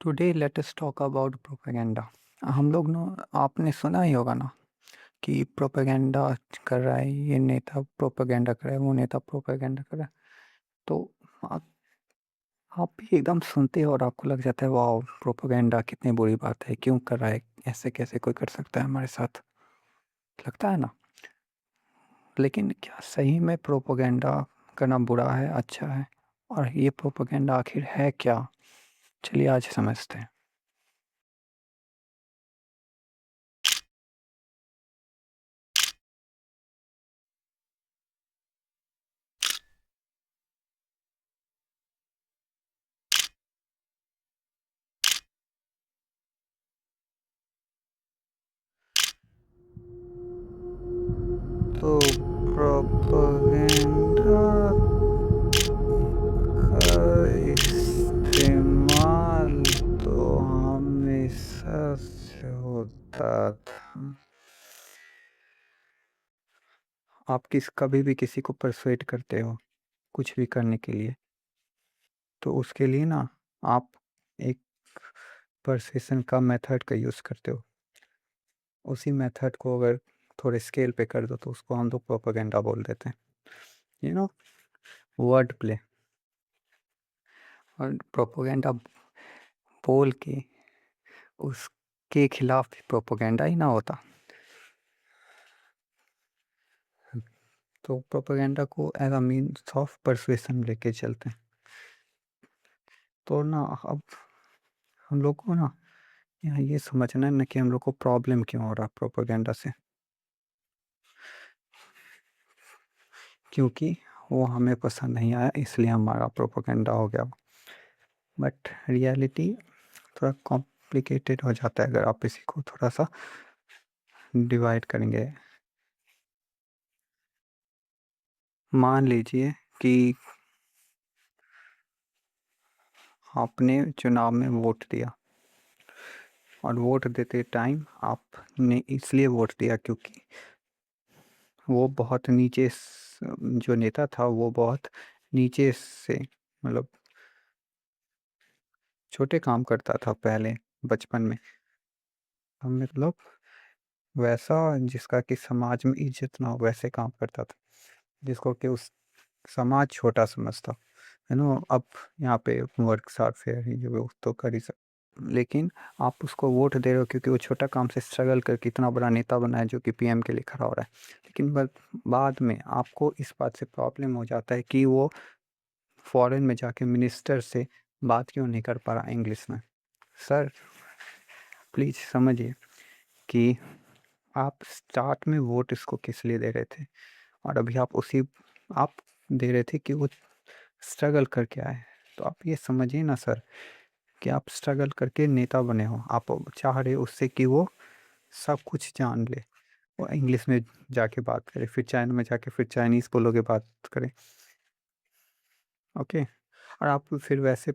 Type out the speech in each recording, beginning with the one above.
Today let us talk about propaganda. हम लोग ना, आपने सुना ही होगा ना कि प्रोपेगेंडा कर रहा है, ये नेता प्रोपेगेंडा कर रहा है, वो नेता प्रोपेगेंडा कर रहा है। तो आप आप भी एकदम सुनते हो और आपको लग जाता है वाह, प्रोपेगेंडा कितनी बुरी बात है, क्यों कर रहा है, ऐसे कैसे कोई कर सकता है हमारे साथ, लगता है ना। लेकिन क्या सही में प्रोपेगेंडा करना बुरा है, अच्छा है? और ये प्रोपेगेंडा आखिर है क्या? चलिए आज समझते हैं। तो प्रोपेगेंडा का इस्तेमाल तो हमेशा से होता था। आप कभी भी किसी को परsuade करते हो कुछ भी करने के लिए, तो उसके लिए ना आप एक परsuasion का मेथड का यूज़ करते हो। उसी मेथड को अगर थोड़े स्केल पे कर दो तो उसको हम लोग प्रोपेगेंडा बोल देते हैं। You know, word play. और प्रोपेगेंडा बोल के उसके खिलाफ भी प्रोपेगेंडा ही ना होता तो प्रोपेगेंडा को as a means of persuasion लेके चलते हैं। तो ना अब हम लोग को ना यहाँ ये समझना है ना कि हम लोग को प्रॉब्लम क्यों हो रहा प्रोपेगेंडा से। क्योंकि वो हमें पसंद नहीं आया इसलिए हमारा प्रोपेगेंडा हो गया। बट रियलिटी थोड़ा कॉम्प्लिकेटेड हो जाता है अगर आप इसी को थोड़ा सा डिवाइड करेंगे। मान लीजिए कि आपने चुनाव में वोट दिया और वोट देते टाइम आपने इसलिए वोट दिया क्योंकि वो बहुत नीचे जो नेता था वो बहुत नीचे से, मतलब छोटे काम करता था पहले बचपन में। हम मतलब वैसा जिसका कि समाज में इज्जत ना हो वैसे काम करता था, जिसको कि उस समाज छोटा समझता है ना। अब यहाँ पे वर्क साथ फेयर ही वो तो कर ही सकते, लेकिन आप उसको वोट दे रहे हो क्योंकि वो छोटा काम से स्ट्रगल करके इतना बड़ा नेता बना है जो कि पीएम के लिए खड़ा हो रहा है। लेकिन बाद में आपको इस बात से प्रॉब्लम हो जाता है कि वो फॉरेन में जाके मिनिस्टर से बात क्यों नहीं कर पा रहा इंग्लिश में। सर प्लीज़ समझिए कि आप स्टार्ट में वोट इसको किस लिए दे रहे थे, और अभी आप दे रहे थे कि वो स्ट्रगल करके आए। तो आप ये समझिए ना सर कि आप स्ट्रगल करके नेता बने हो, आप चाह रहे हो उससे कि वो सब कुछ जान ले, वो इंग्लिश में जाके बात करे, फिर चाइना में जाके फिर चाइनीज़ बोलोगे बात करे। ओके, और आप फिर वैसे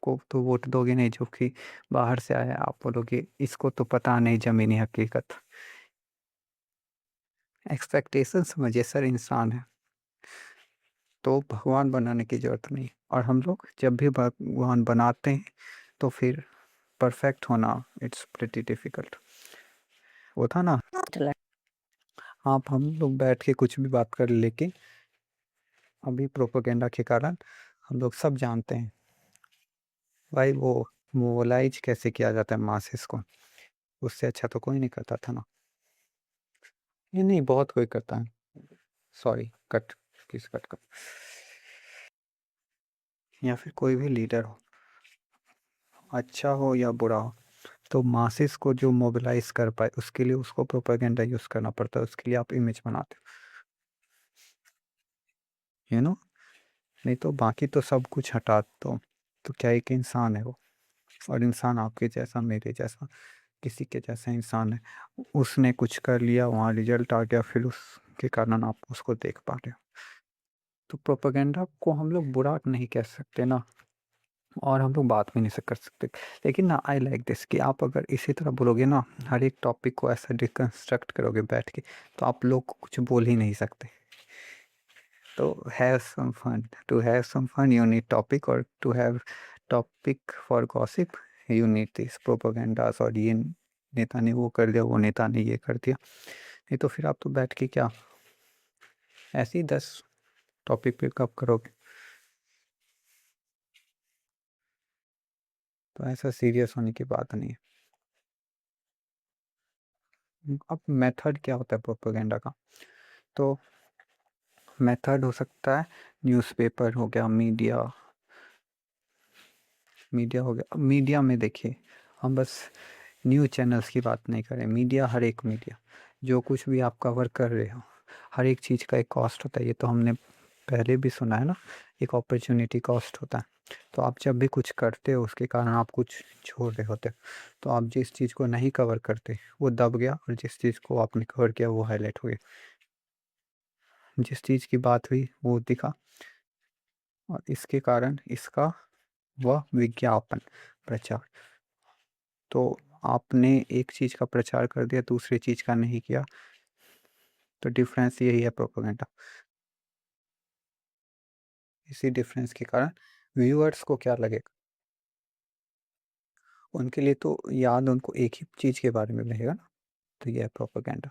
को तो वोट दोगे नहीं जो कि बाहर से आया, आप बोलोगे इसको तो पता नहीं ज़मीनी हकीकत। एक्सपेक्टेशन समझिए सर, इंसान है तो भगवान बनाने की ज़रूरत नहीं। और हम लोग जब भी भगवान बनाते हैं तो फिर परफेक्ट होना इट्स प्रिटी डिफिकल्ट। वो था ना, आप हम लोग बैठ के कुछ भी बात कर लेकिन अभी प्रोपेगेंडा के कारण हम लोग सब जानते हैं भाई वो मोबालाइज कैसे किया जाता है मासेस को। उससे अच्छा तो कोई नहीं करता था ना। ये नहीं, बहुत कोई करता है। सॉरी, कट, किस कट कर, या फिर कोई भी लीडर हो, अच्छा हो या बुरा हो, तो मासेस को जो मोबिलाइज कर पाए उसके लिए उसको प्रोपेगेंडा यूज़ करना पड़ता है। उसके लिए आप इमेज बनाते हो, नहीं तो बाकी तो सब कुछ हटा दो तो क्या एक इंसान है वो। और इंसान आपके जैसा मेरे जैसा किसी के जैसा इंसान है। उसने कुछ कर लिया, वहाँ रिजल्ट आ गया, फिर उसके कारण आप उसको देख पा रहे हो। तो प्रोपेगेंडा को हम लोग बुरा नहीं कह सकते ना, और हम लोग बात भी नहीं से कर सकते। लेकिन ना आई लाइक दिस कि आप अगर इसी तरह बोलोगे ना, हर एक टॉपिक को ऐसा डिकंस्ट्रक्ट करोगे बैठ के, तो आप लोग कुछ बोल ही नहीं सकते। तो have some fun, to have some fun you need topic, और to have topic for gossip you need this propagandas, और ये नेता ने वो कर दिया, वो नेता ने ये कर दिया। नहीं तो फिर आप तो बैठ के क्या ऐसे ही 10 टॉपिक पिकअप करोगे। तो ऐसा सीरियस होने की बात नहीं है। अब मेथड क्या होता है प्रोपेगेंडा का? तो मेथड हो सकता है न्यूज़पेपर हो गया, मीडिया, मीडिया हो गया। अब मीडिया में देखिए, हम बस न्यूज़ चैनल्स की बात नहीं करें, मीडिया, हर एक मीडिया जो कुछ भी आप कवर कर रहे हो, हर एक चीज़ का एक कॉस्ट होता है। ये तो हमने पहले भी सुना है ना, एक अपॉर्चुनिटी कॉस्ट होता है। तो आप जब भी कुछ करते हो उसके कारण आप कुछ छोड़ रहे होते हो। तो आप जिस चीज़ को नहीं कवर करते वो दब गया, और जिस चीज़ को आपने कवर किया वो हाईलाइट हो गया। जिस चीज़ की बात हुई वो दिखा, और इसके कारण इसका वह विज्ञापन, प्रचार। तो आपने एक चीज़ का प्रचार कर दिया, दूसरी चीज़ का नहीं किया। तो डिफरेंस यही है प्रोपेगेंडा। इसी डिफरेंस के कारण व्यूअर्स को क्या लगेगा, उनके लिए तो याद उनको एक ही चीज़ के बारे में रहेगा ना। तो यह है प्रोपेगेंडा।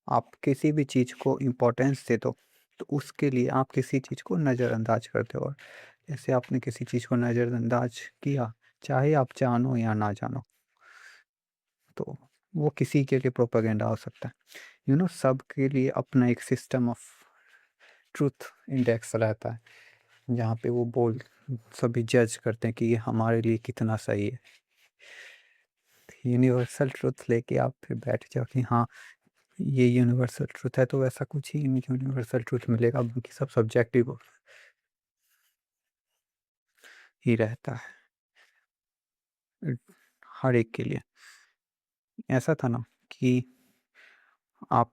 आप किसी भी चीज़ को इम्पोर्टेंस दे दो, तो उसके लिए आप किसी चीज़ को नज़रअंदाज करते हो। और जैसे आपने किसी चीज़ को नज़रअंदाज किया, चाहे आप जानो या ना जानो, तो वो किसी के लिए प्रोपेगेंडा हो सकता है। सबके लिए अपना एक सिस्टम ऑफ ट्रूथ इंडेक्स रहता है, जहाँ पे वो बोल सभी जज करते हैं कि ये हमारे लिए कितना सही है। यूनिवर्सल ट्रूथ लेके आप फिर बैठ जाओ कि हाँ, ये यूनिवर्सल ट्रूथ है, तो वैसा कुछ ही नहीं यूनिवर्सल ट्रूथ मिलेगा, बाकी सब सब्जेक्टिव ही रहता है हर एक के लिए। ऐसा था ना कि आप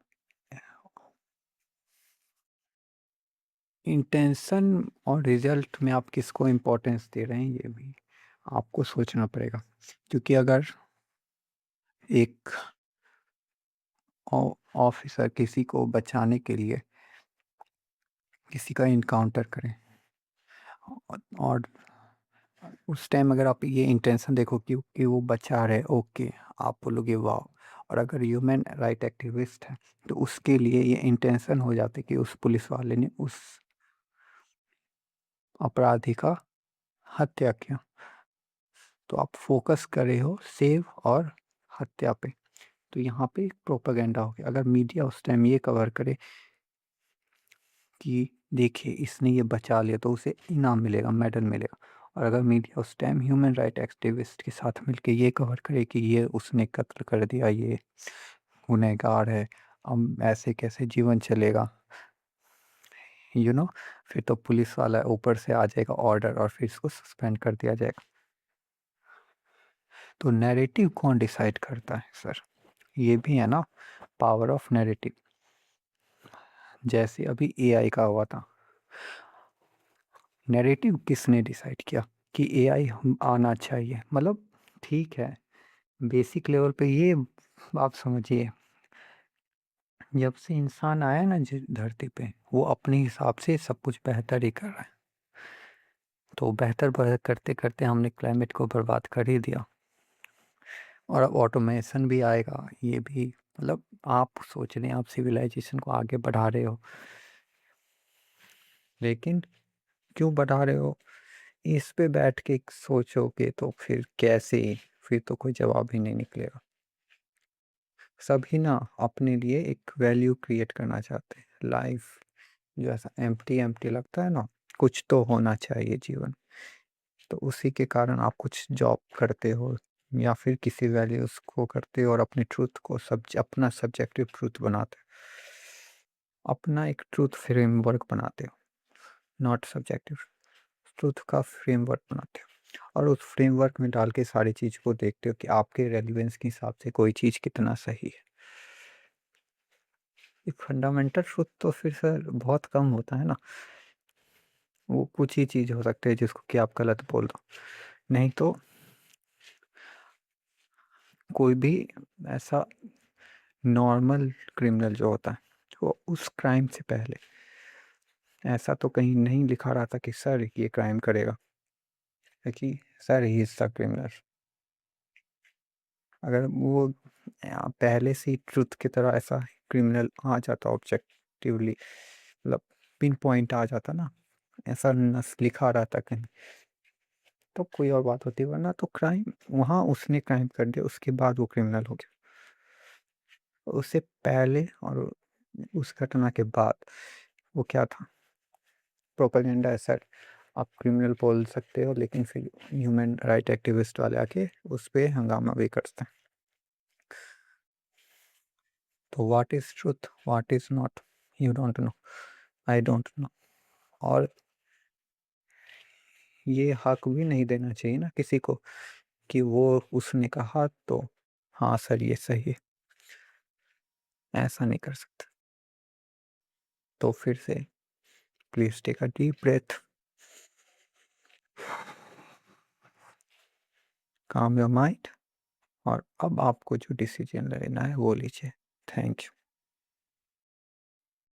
इंटेंशन और रिजल्ट में आप किसको इम्पोर्टेंस दे रहे हैं, ये भी आपको सोचना पड़ेगा। क्योंकि अगर एक ऑफिसर किसी को बचाने के लिए किसी का इनकाउंटर करें, और उस टाइम अगर आप ये इंटेंशन देखो कि वो बचा रहे, ओके, आप बोलोगे वाह। और अगर ह्यूमन राइट एक्टिविस्ट है तो उसके लिए ये इंटेंशन हो जाती कि उस पुलिस वाले ने उस अपराधी का हत्या किया। तो आप फोकस कर रहे हो सेव और हत्या पे। तो यहाँ पे प्रोपेगेंडा हो गया। अगर मीडिया उस टाइम ये कवर करे कि देखिए इसने ये बचा लिया, तो उसे इनाम मिलेगा, मेडल मिलेगा। और अगर मीडिया उस टाइम ह्यूमन राइट एक्टिविस्ट के साथ मिलके ये कवर करे कि ये उसने कत्ल कर दिया, ये गुनहगार है, अब ऐसे कैसे जीवन चलेगा, फिर तो पुलिस वाला ऊपर से आ जाएगा ऑर्डर, और फिर इसको सस्पेंड कर दिया जाएगा। तो नैरेटिव कौन डिसाइड करता है सर? ये भी है ना, पावर ऑफ नैरेटिव। जैसे अभी एआई का हुआ था, नैरेटिव किसने डिसाइड किया कि एआई आना चाहिए? मतलब ठीक है, बेसिक लेवल पे ये आप समझिए, जब से इंसान आया ना धरती पे, वो अपने हिसाब से सब कुछ बेहतर ही कर रहा है। तो बेहतर करते करते हमने क्लाइमेट को बर्बाद कर ही दिया। और अब ऑटोमेशन भी आएगा, ये भी मतलब आप सोच रहे हैं आप सिविलाइजेशन को आगे बढ़ा रहे हो, लेकिन क्यों बढ़ा रहे हो, इस पे बैठ के सोचोगे तो फिर कैसे? फिर तो कोई जवाब ही नहीं निकलेगा। सभी ना अपने लिए एक वैल्यू क्रिएट करना चाहते हैं। लाइफ जो ऐसा एम्प्टी एम्प्टी लगता है ना, कुछ तो होना चाहिए जीवन। तो उसी के कारण आप कुछ जॉब करते हो, या फिर किसी वैल्यूज को करते हो, और अपने ट्रूथ को अपना सब्जेक्टिव ट्रूथ बनाते हो, अपना एक ट्रूथ फ्रेमवर्क बनाते हो, नॉट सब्जेक्टिव ट्रूथ का फ्रेमवर्क बनाते हो। और उस फ्रेमवर्क में डाल के सारी चीज़ को देखते हो कि आपके रेलिवेंस के हिसाब से कोई चीज़ कितना सही है। एक फंडामेंटल ट्रूथ तो फिर सर बहुत कम होता है ना। वो कुछ ही चीज़ हो सकती है जिसको कि आप गलत बोल दो, नहीं तो कोई भी ऐसा नॉर्मल क्रिमिनल जो होता है, वो उस क्राइम से पहले ऐसा तो कहीं नहीं लिखा रहा था कि सर ये क्राइम करेगा। है कि sir he is the criminal. अगर वो पहले से ही ट्रुथ की तरह ऐसा क्रिमिनल आ जाता ऑब्जेक्टिवली, मतलब पिन पॉइंट आ जाता ना, ऐसा नस लिखा रहता कहीं, तो कोई और बात होती, वरना तो क्राइम वहाँ उसने क्राइम कर दिया, उसके बाद वो क्रिमिनल हो गया। उससे पहले और उस घटना के बाद वो क्या था? प्रोपेगेंडा है सर। आप क्रिमिनल बोल सकते हो, लेकिन फिर ह्यूमन राइट एक्टिविस्ट वाले आके उस पे हंगामा भी करते हैं। तो what is truth, what is not, you don't know, I don't know. और ये हक भी नहीं देना चाहिए ना किसी को कि वो उसने कहा तो हाँ सर ये सही है, ऐसा नहीं कर सकते। तो फिर से please take a deep breath, calm your mind, और अब आपको जो डिसीजन लेना है वो लीजिए। Thank you.